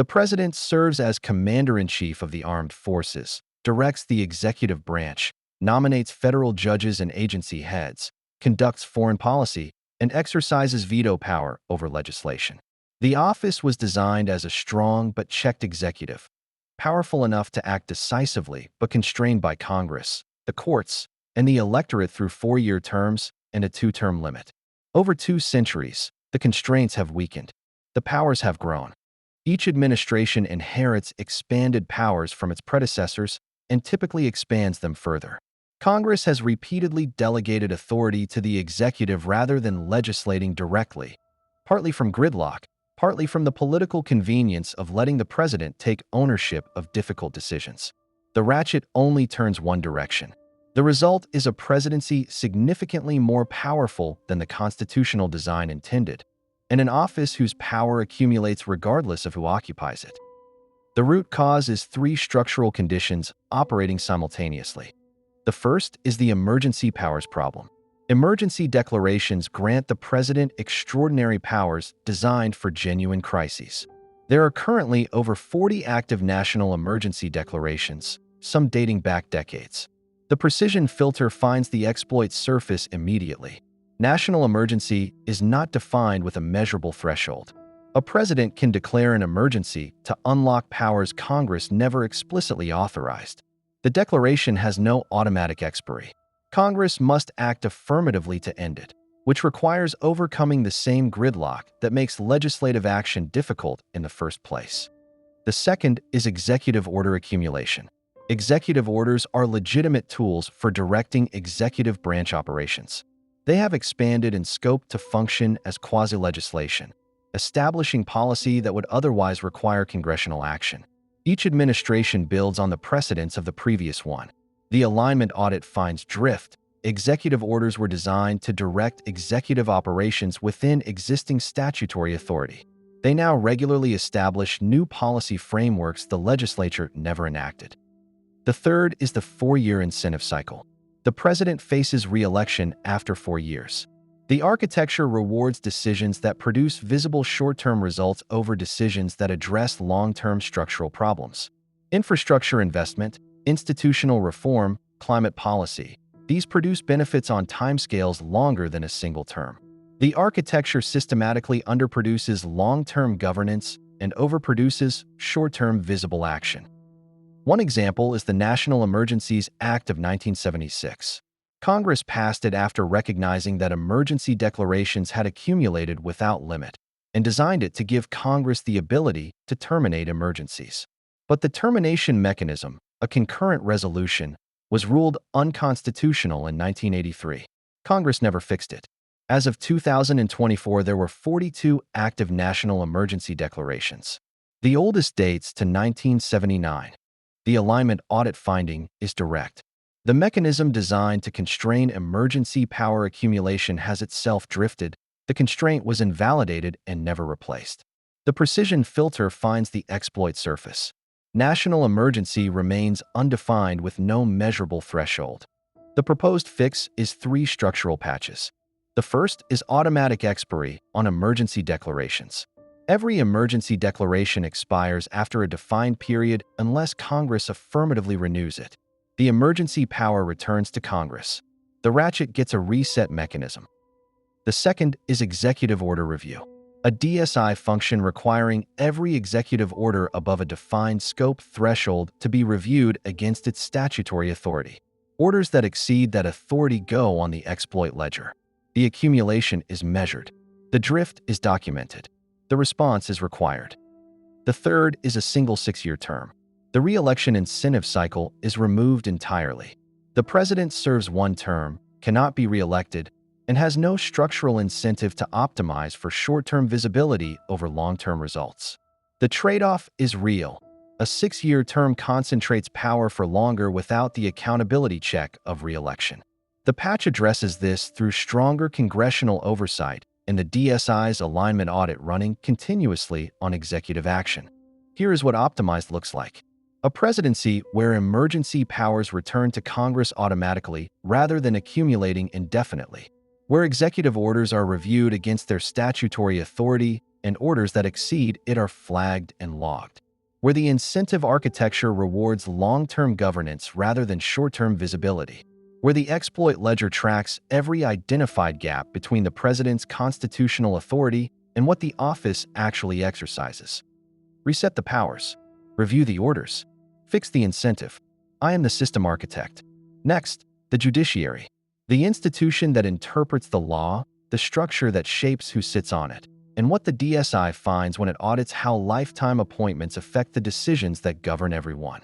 The president serves as commander-in-chief of the armed forces, directs the executive branch, nominates federal judges and agency heads, conducts foreign policy, and exercises veto power over legislation. The office was designed as a strong but checked executive, powerful enough to act decisively but constrained by Congress, the courts, and the electorate through 4-year terms and a 2-term limit. Over 2 centuries, the constraints have weakened. The powers have grown. Each administration inherits expanded powers from its predecessors and typically expands them further. Congress has repeatedly delegated authority to the executive rather than legislating directly, partly from gridlock, partly from the political convenience of letting the president take ownership of difficult decisions. The ratchet only turns one direction. The result is a presidency significantly more powerful than the constitutional design intended, and an office whose power accumulates regardless of who occupies it. The root cause is 3 structural conditions operating simultaneously. The first is the emergency powers problem. Emergency declarations grant the president extraordinary powers designed for genuine crises. There are currently over 40 active national emergency declarations, some dating back decades. The precision filter finds the exploit surface immediately. National emergency is not defined with a measurable threshold. A president can declare an emergency to unlock powers Congress never explicitly authorized. The declaration has no automatic expiry. Congress must act affirmatively to end it, which requires overcoming the same gridlock that makes legislative action difficult in the first place. The second is executive order accumulation. Executive orders are legitimate tools for directing executive branch operations. They have expanded in scope to function as quasi-legislation, establishing policy that would otherwise require congressional action. Each administration builds on the precedents of the previous one. The alignment audit finds drift. Executive orders were designed to direct executive operations within existing statutory authority. They now regularly establish new policy frameworks the legislature never enacted. The third is the 4-year incentive cycle. The president faces re-election after 4 years. The architecture rewards decisions that produce visible short-term results over decisions that address long-term structural problems. Infrastructure investment, institutional reform, climate policy. These produce benefits on timescales longer than a single term. The architecture systematically underproduces long-term governance and overproduces short-term visible action. One example is the National Emergencies Act of 1976. Congress passed it after recognizing that emergency declarations had accumulated without limit, and designed it to give Congress the ability to terminate emergencies. But the termination mechanism, a concurrent resolution, was ruled unconstitutional in 1983. Congress never fixed it. As of 2024, there were 42 active national emergency declarations. The oldest dates to 1979. The alignment audit finding is direct. The mechanism designed to constrain emergency power accumulation has itself drifted. The constraint was invalidated and never replaced. The precision filter finds the exploit surface. National emergency remains undefined with no measurable threshold. The proposed fix is 3 structural patches. The first is automatic expiry on emergency declarations. Every emergency declaration expires after a defined period unless Congress affirmatively renews it. The emergency power returns to Congress. The ratchet gets a reset mechanism. The second is executive order review, a DSI function requiring every executive order above a defined scope threshold to be reviewed against its statutory authority. Orders that exceed that authority go on the exploit ledger. The accumulation is measured. The drift is documented. The response is required. The third is a single 6-year term. The re-election incentive cycle is removed entirely. The president serves 1 term, cannot be re-elected, and has no structural incentive to optimize for short-term visibility over long-term results. The trade-off is real. A 6-year term concentrates power for longer without the accountability check of re-election. The patch addresses this through stronger congressional oversight and the DSI's alignment audit running continuously on executive action. Here is what optimized looks like. A presidency where emergency powers return to Congress automatically rather than accumulating indefinitely, where executive orders are reviewed against their statutory authority and orders that exceed it are flagged and logged. Where the incentive architecture rewards long-term governance rather than short-term visibility. Where the exploit ledger tracks every identified gap between the president's constitutional authority and what the office actually exercises. Reset the powers. Review the orders. Fix the incentive. I am the system architect. Next, the judiciary. The institution that interprets the law, the structure that shapes who sits on it, and what the DSI finds when it audits how lifetime appointments affect the decisions that govern everyone.